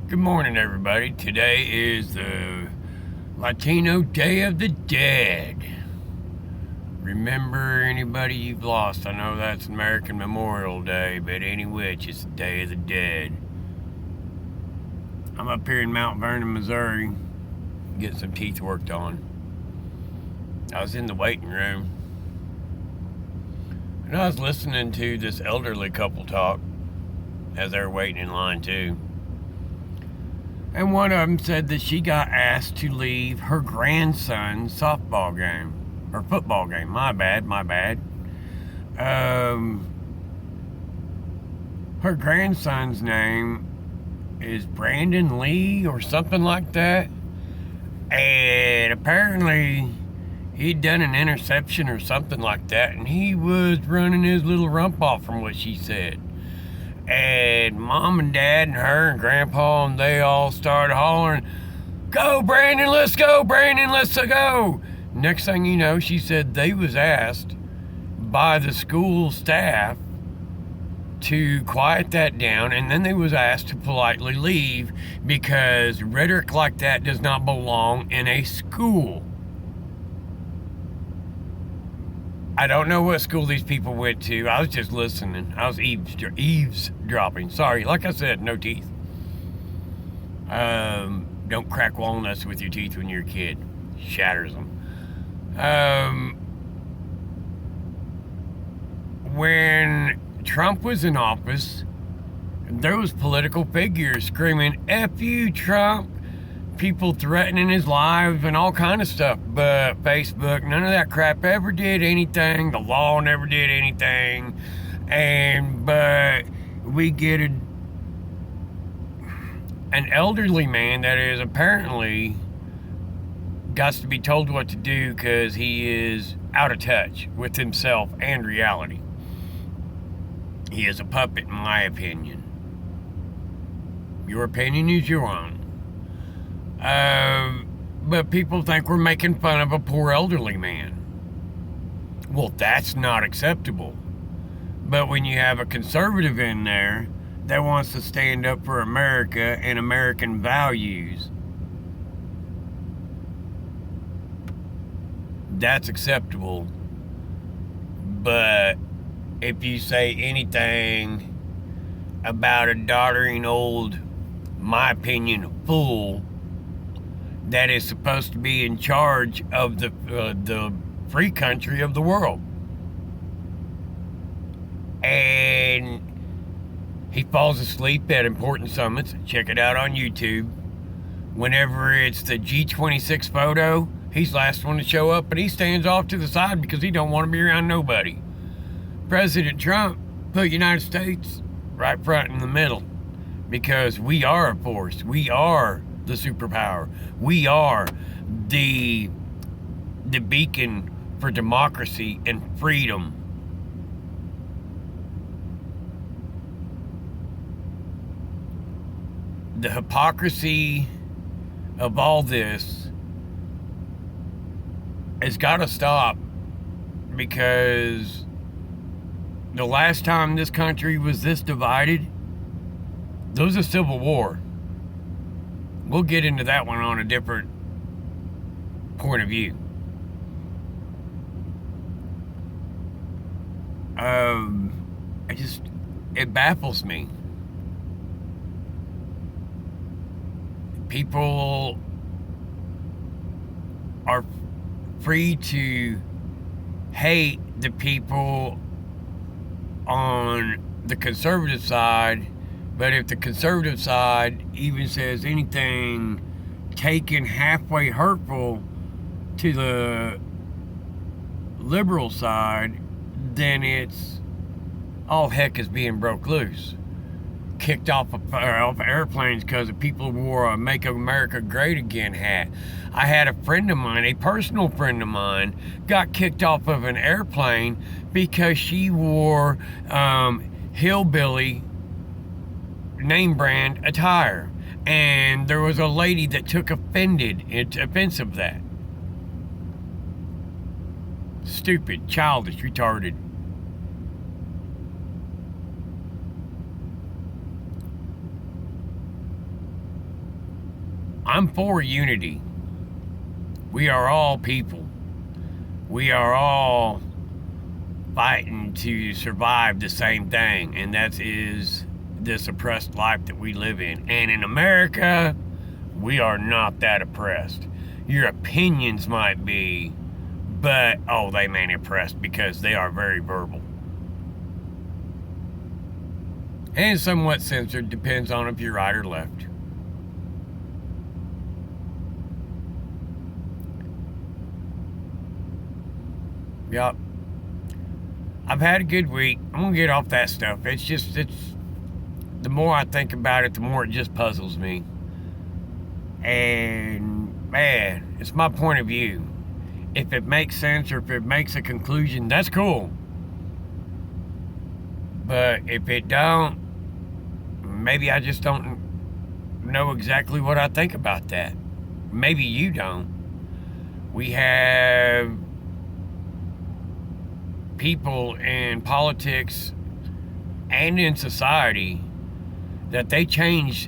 Good morning, everybody. Today is the Latino Day of the Dead. Remember anybody you've lost. I know that's American Memorial Day, but any which, it's the Day of the Dead. I'm up here in Mount Vernon, Missouri, getting some teeth worked on. I was in the waiting room, and I was listening to this elderly couple talk as they were waiting in line, too. And one of them said that she got asked to leave her grandson's softball game, or football game. My bad. Her grandson's name is Brandon Lee or something like that. And apparently he'd done an interception or something like that, and he was running his little rump off, from what she said. And mom and dad and her and grandpa and they all started hollering, "Go, Brandon, let's go, Brandon, let's go." Next thing you know, she said they was asked by the school staff to quiet that down, and then they was asked to politely leave because rhetoric like that does not belong in a school. I don't know what school these people went to. I was just listening. I was eavesdropping. Sorry, like I said, no teeth. Don't crack walnuts with your teeth when you're a kid. Shatters them. When Trump was in office, there was political figures screaming, "F you, Trump." People threatening his life and all kind of stuff. But Facebook, none of that crap ever did anything. The law never did anything. But we get an elderly man that is apparently got to be told what to do because he is out of touch with himself and reality. He is a puppet, in my opinion. Your opinion is your own. But people think we're making fun of a poor elderly man. Well, that's not acceptable. But when you have a conservative in there that wants to stand up for America and American values, that's acceptable. But if you say anything about a doddering old, my opinion, fool that is supposed to be in charge of the free country of the world, and he falls asleep at important summits. Check it out on YouTube. Whenever it's the G26 photo, he's the last one to show up, and he stands off to the side because he don't want to be around nobody. President Trump put United States right front in the middle because we are a force. We are the superpower. We are the beacon for democracy and freedom. The hypocrisy of all this has got to stop, because the last time this country was this divided, there was a civil war. We'll get into that one on a different point of view. It baffles me. People are free to hate the people on the conservative side, but if the conservative side even says anything taken halfway hurtful to the liberal side, then it's all heck is being broke loose. Kicked off airplanes because the people wore a "Make America Great Again" hat. I had a friend of mine, a personal friend of mine, got kicked off of an airplane because she wore hillbilly name brand attire, and there was a lady that took offense of that. Stupid, childish, retarded. I'm for unity. We are all people. We are all fighting to survive the same thing, and that is this oppressed life that we live in. And in America, we are not that oppressed. Your opinions might be, but they may oppressed because they are very verbal. And somewhat censored, depends on if you're right or left. Yup. I've had a good week. I'm gonna get off that stuff. It's the more I think about it, the more it just puzzles me. And man, it's my point of view. If it makes sense or if it makes a conclusion, that's cool. But if it don't, maybe I just don't know exactly what I think about that. Maybe you don't. We have people in politics and in society that they change